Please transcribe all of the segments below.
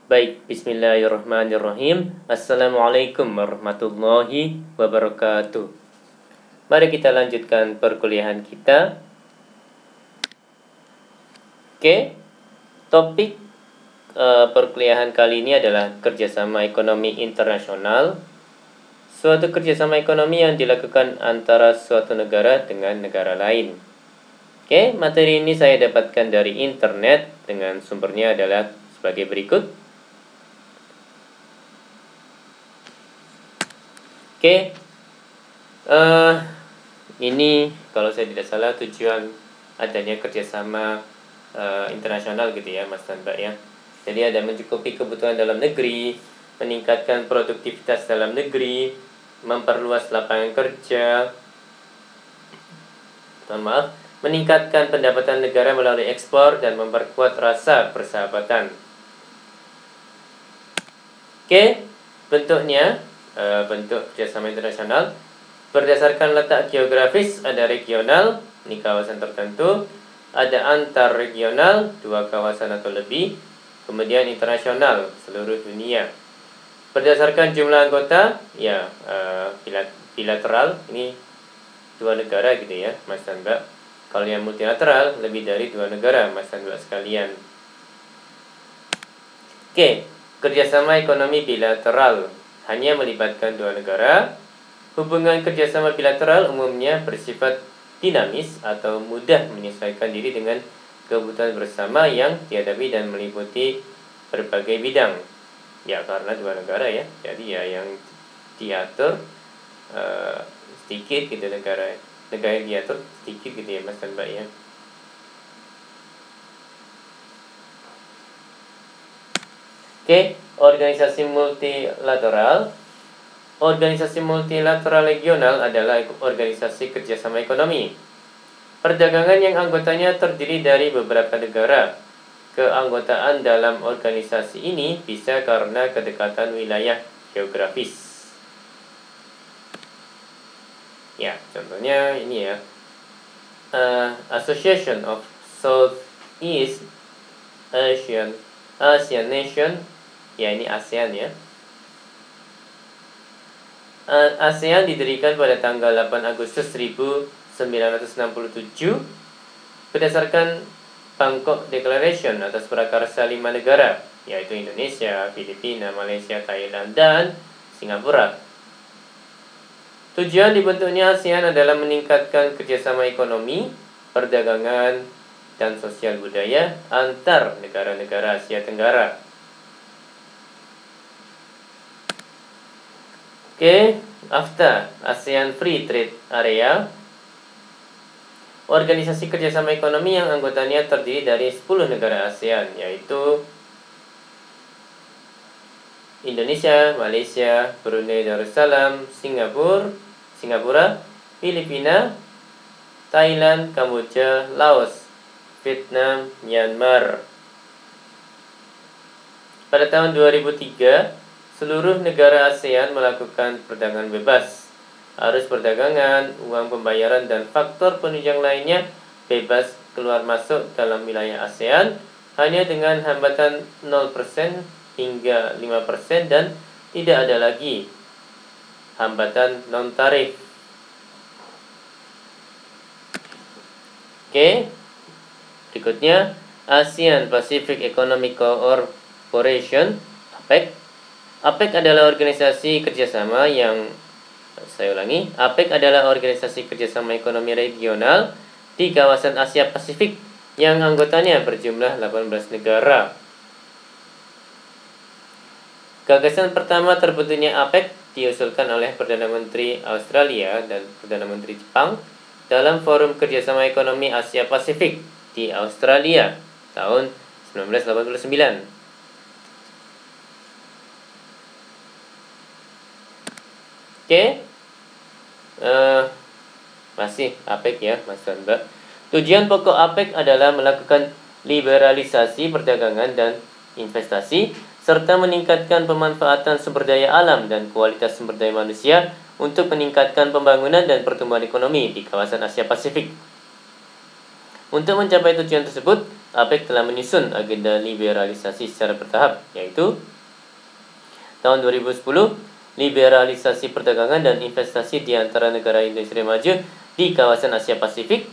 Baik, bismillahirrahmanirrahim. Assalamualaikum warahmatullahi wabarakatuh. Mari kita lanjutkan perkuliahan kita. Oke, topik perkuliahan kali ini adalah kerjasama ekonomi internasional. Suatu kerjasama ekonomi yang dilakukan antara suatu negara dengan negara lain. Oke, materi ini saya dapatkan dari internet dengan sumbernya adalah sebagai berikut. Oke, ini kalau saya tidak salah tujuan adanya kerjasama internasional gitu ya, Mas dan Mbak ya. Jadi ada mencukupi kebutuhan dalam negeri, meningkatkan produktivitas dalam negeri, memperluas lapangan kerja, meningkatkan pendapatan negara melalui ekspor dan memperkuat rasa persahabatan. Oke, bentuknya bentuk kerjasama internasional berdasarkan letak geografis, ada regional, ini kawasan tertentu, ada antar regional, 2 kawasan atau lebih, kemudian internasional, seluruh dunia. Berdasarkan jumlah anggota, ya bilateral, ini 2 negara gitu ya, Mas dan Mbak. Kalau yang multilateral, lebih dari 2 negara, Mas dan Mbak sekalian. Oke, kerjasama ekonomi bilateral hanya melibatkan 2 negara. Hubungan kerjasama bilateral umumnya bersifat dinamis atau mudah menyesuaikan diri dengan kebutuhan bersama yang dihadapi dan meliputi berbagai bidang. Ya, karena 2 negara ya, jadi ya yang diatur sedikit gitu negara yang diatur sedikit gitu ya, Mas dan Mbak ya. Oke, organisasi multilateral. Organisasi multilateral regional adalah organisasi kerjasama ekonomi perdagangan yang anggotanya terdiri dari beberapa negara. Keanggotaan dalam organisasi ini bisa karena kedekatan wilayah geografis. Ya, contohnya ini ya, Association of Southeast Asian Nation, ya ini ASEAN ya. ASEAN didirikan pada tanggal 8 Agustus 1967 berdasarkan Bangkok Declaration atas prakarsa 5 negara, yaitu Indonesia, Filipina, Malaysia, Thailand, dan Singapura. Tujuan dibentuknya ASEAN adalah meningkatkan kerjasama ekonomi, perdagangan, dan sosial budaya antar negara-negara Asia Tenggara. Oke, AFTA, ASEAN Free Trade Area, organisasi kerjasama ekonomi yang anggotanya terdiri dari 10 negara ASEAN, yaitu Indonesia, Malaysia, Brunei Darussalam, Singapura, Filipina, Thailand, Kamboja, Laos, Vietnam, Myanmar. Pada tahun 2003, seluruh negara ASEAN melakukan perdagangan bebas. Arus perdagangan, uang pembayaran, dan faktor penunjang lainnya bebas keluar masuk dalam wilayah ASEAN hanya dengan hambatan 0% hingga 5% dan tidak ada lagi hambatan non-tarif. Oke, berikutnya ASEAN Pacific Economic Cooperation, APEC. APEC adalah organisasi kerjasama yang APEC adalah organisasi kerjasama ekonomi regional di kawasan Asia Pasifik yang anggotanya berjumlah 18 negara. Gagasan pertama terbentuknya APEC diusulkan oleh Perdana Menteri Australia dan Perdana Menteri Jepang dalam Forum Kerjasama Ekonomi Asia Pasifik di Australia tahun 1989. Oke, masih APEC ya, Mas dan Mbak. Tujuan pokok APEC adalah melakukan liberalisasi perdagangan dan investasi, serta meningkatkan pemanfaatan sumber daya alam dan kualitas sumber daya manusia untuk meningkatkan pembangunan dan pertumbuhan ekonomi di kawasan Asia Pasifik. Untuk mencapai tujuan tersebut, APEC telah menyusun agenda liberalisasi secara bertahap, yaitu tahun 2010, liberalisasi perdagangan dan investasi di antara negara industri maju di kawasan Asia Pasifik.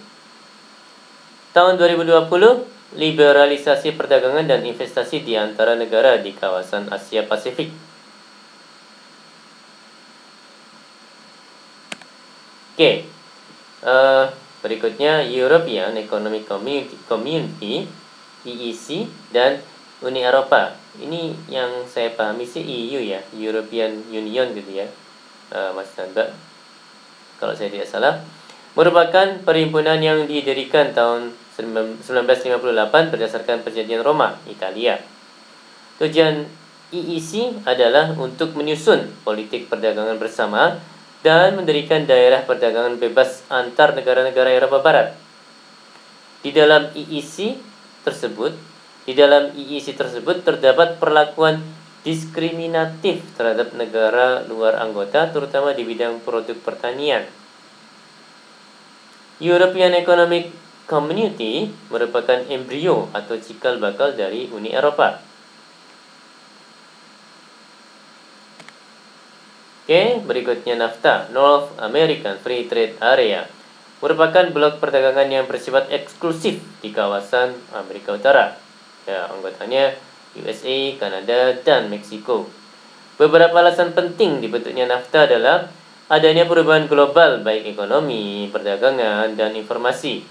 Tahun 2020, liberalisasi perdagangan dan investasi di antara negara di kawasan Asia Pasifik. Oke, berikutnya European Economic Community, EEC, dan Uni Eropa. Ini yang saya pahami sih EU ya, European Union gitu ya, Mas Nanda, kalau saya tidak salah, merupakan perhimpunan yang didirikan tahun 1958 berdasarkan Perjanjian Roma, Italia. Tujuan EEC adalah untuk menyusun politik perdagangan bersama dan mendirikan daerah perdagangan bebas antar negara-negara Eropa Barat. Di dalam EEC tersebut terdapat perlakuan diskriminatif terhadap negara luar anggota, terutama di bidang produk pertanian. European Economic Community merupakan embrio atau cikal bakal dari Uni Eropa. Oke, berikutnya NAFTA, North American Free Trade Area, merupakan blok perdagangan yang bersifat eksklusif di kawasan Amerika Utara. Ya, anggotanya USA, Kanada, dan Meksiko. Beberapa alasan penting dibentuknya NAFTA adalah adanya perubahan global baik ekonomi, perdagangan, dan informasi.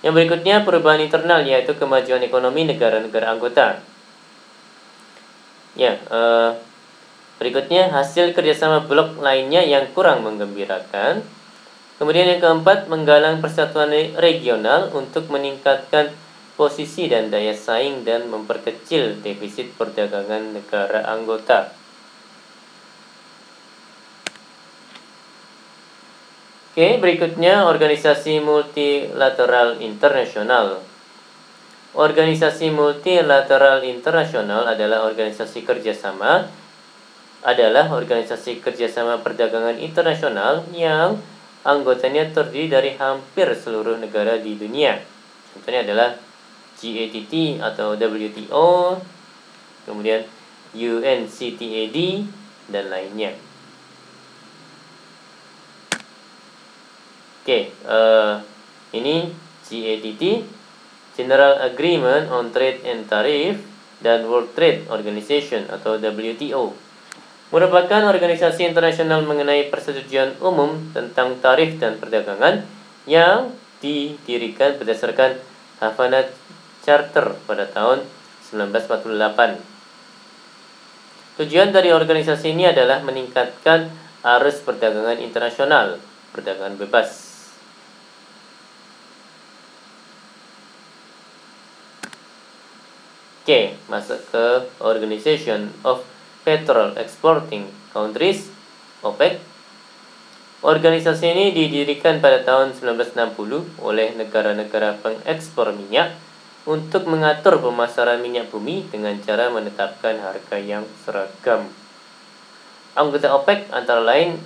Yang berikutnya perubahan internal, yaitu kemajuan ekonomi negara-negara anggota. Ya, berikutnya hasil kerjasama blok lainnya yang kurang menggembirakan. Kemudian yang keempat, menggalang persatuan regional untuk meningkatkan posisi dan daya saing dan memperkecil defisit perdagangan negara anggota. Oke, berikutnya organisasi multilateral internasional. Organisasi multilateral internasional adalah organisasi kerjasama perdagangan internasional yang anggotanya terdiri dari hampir seluruh negara di dunia. Contohnya adalah GATT atau WTO, kemudian UNCTAD, dan lainnya. Oke, ini GATT, General Agreement on Trade and Tariff, dan World Trade Organization atau WTO, merupakan organisasi internasional mengenai persetujuan umum tentang tarif dan perdagangan yang didirikan berdasarkan Havana Charter pada tahun 1948. Tujuan dari organisasi ini adalah meningkatkan arus perdagangan internasional, perdagangan bebas. Oke, masuk ke Organization of Petrol Exporting Countries, OPEC. Organisasi ini didirikan pada tahun 1960 oleh negara-negara pengekspor minyak untuk mengatur pemasaran minyak bumi dengan cara menetapkan harga yang seragam. Anggota OPEC antara lain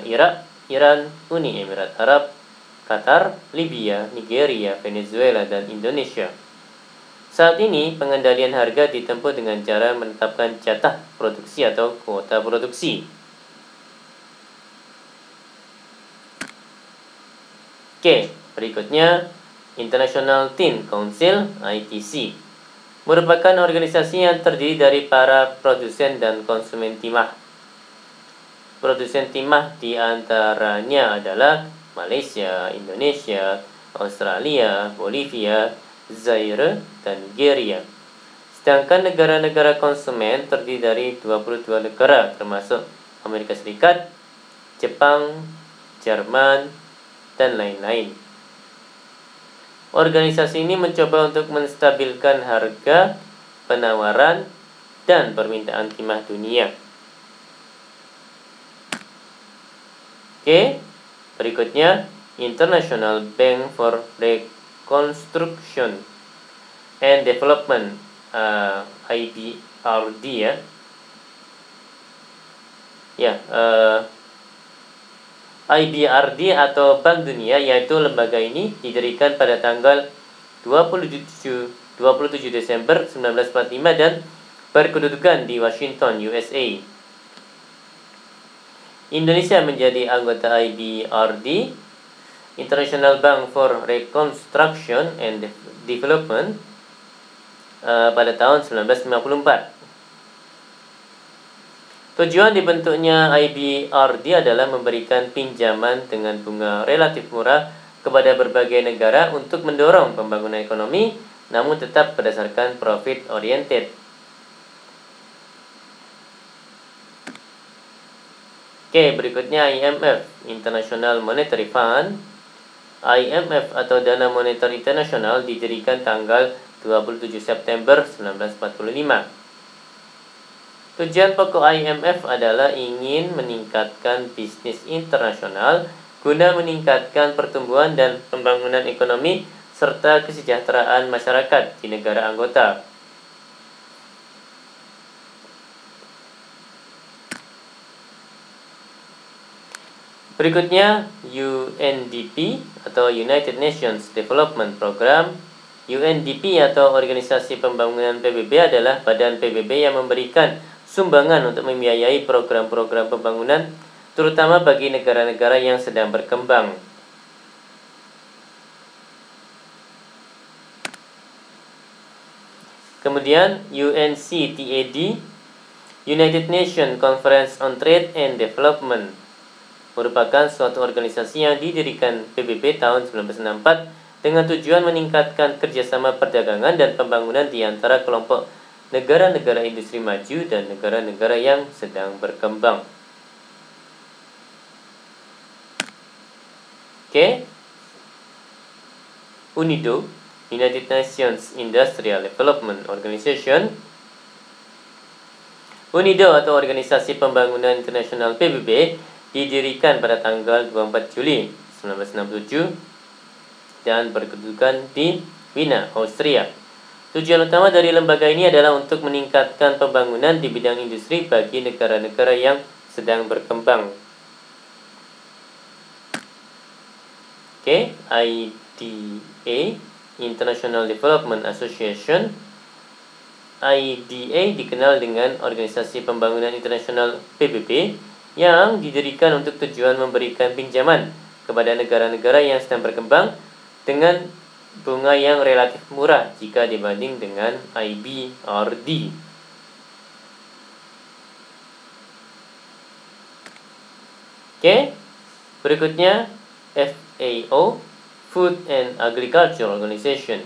Irak, Iran, Uni Emirat Arab, Qatar, Libya, Nigeria, Venezuela, dan Indonesia. Saat ini, pengendalian harga ditempuh dengan cara menetapkan jatah produksi atau kuota produksi. Oke, berikutnya International Tin Council, ITC, merupakan organisasi yang terdiri dari para produsen dan konsumen timah. Produsen timah diantaranya adalah Malaysia, Indonesia, Australia, Bolivia, Zaire, dan Nigeria. Sedangkan negara-negara konsumen terdiri dari 22 negara termasuk Amerika Serikat, Jepang, Jerman, dan lain-lain. Organisasi ini mencoba untuk menstabilkan harga, penawaran, dan permintaan timah dunia. Oke, berikutnya International Bank for Reconstruction and Development, IBRD IBRD atau Bank Dunia, yaitu lembaga ini didirikan pada tanggal 27 Desember 1945 dan berkedudukan di Washington, USA. Indonesia menjadi anggota IBRD, International Bank for Reconstruction and Development, pada tahun 1954. Tujuan dibentuknya IBRD adalah memberikan pinjaman dengan bunga relatif murah kepada berbagai negara untuk mendorong pembangunan ekonomi, namun tetap berdasarkan profit oriented. Oke, berikutnya IMF, International Monetary Fund. IMF atau Dana Moneter Internasional didirikan tanggal 27 September 1945. Tujuan pokok IMF adalah ingin meningkatkan bisnis internasional guna meningkatkan pertumbuhan dan pembangunan ekonomi serta kesejahteraan masyarakat di negara anggota. Berikutnya UNDP atau United Nations Development Program. UNDP atau Organisasi Pembangunan PBB adalah badan PBB yang memberikan sumbangan untuk membiayai program-program pembangunan terutama bagi negara-negara yang sedang berkembang. Kemudian UNCTAD, United Nations Conference on Trade and Development, merupakan suatu organisasi yang didirikan PBB tahun 1964 dengan tujuan meningkatkan kerjasama perdagangan dan pembangunan di antara kelompok negara-negara industri maju dan negara-negara yang sedang berkembang. Oke. UNIDO, United Nations Industrial Development Organization. UNIDO atau Organisasi Pembangunan Internasional PBB didirikan pada tanggal 24 Juli 1967 dan berkedudukan di Wiener, Austria. Tujuan utama dari lembaga ini adalah untuk meningkatkan pembangunan di bidang industri bagi negara-negara yang sedang berkembang. Oke, IDA, International Development Association. IDA dikenal dengan Organisasi Pembangunan Internasional PBB yang didirikan untuk tujuan memberikan pinjaman kepada negara-negara yang sedang berkembang dengan bunga yang relatif murah jika dibanding dengan IBRD. Oke, berikutnya FAO, Food and Agriculture Organization,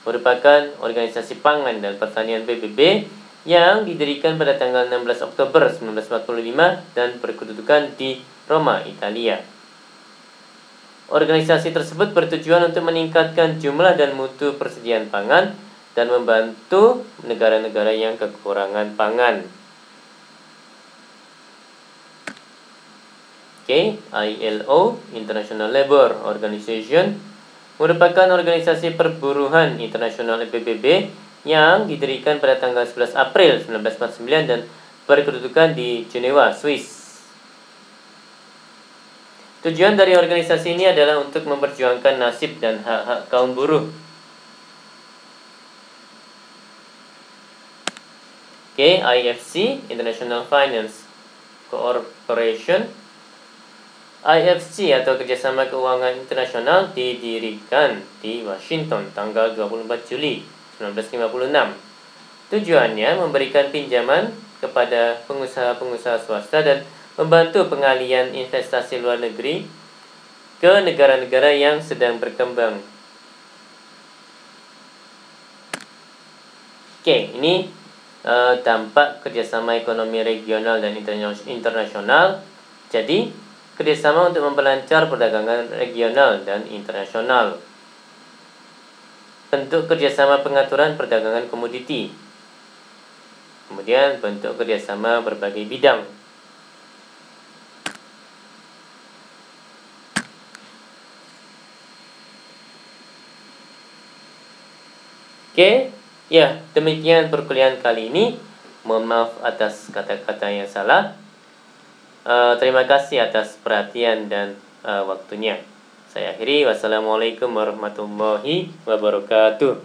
merupakan organisasi pangan dan pertanian PBB yang didirikan pada tanggal 16 Oktober 1945 dan berkedudukan di Roma, Italia. Organisasi tersebut bertujuan untuk meningkatkan jumlah dan mutu persediaan pangan dan membantu negara-negara yang kekurangan pangan. Oke, ILO, International Labour Organization, merupakan organisasi perburuhan internasional PBB yang didirikan pada tanggal 11 April 1949 dan berkedudukan di Jenewa, Swiss. Tujuan dari organisasi ini adalah untuk memperjuangkan nasib dan hak-hak kaum buruh. Oke, IFC, International Finance Corporation. IFC atau Kerjasama Keuangan Internasional didirikan di Washington tanggal 24 Juli 1956. Tujuannya memberikan pinjaman kepada pengusaha-pengusaha swasta dan membantu pengalian investasi luar negeri ke negara-negara yang sedang berkembang. Oke, ini dampak kerjasama ekonomi regional dan internasional. Jadi, kerjasama untuk memperlancar perdagangan regional dan internasional. Bentuk kerjasama pengaturan perdagangan komoditi. Kemudian bentuk kerjasama berbagai bidang. Oke, ya demikian perkuliahan kali ini. Mohon maaf atas kata-kata yang salah. Terima kasih atas perhatian dan waktunya. Saya akhiri, wassalamualaikum warahmatullahi wabarakatuh.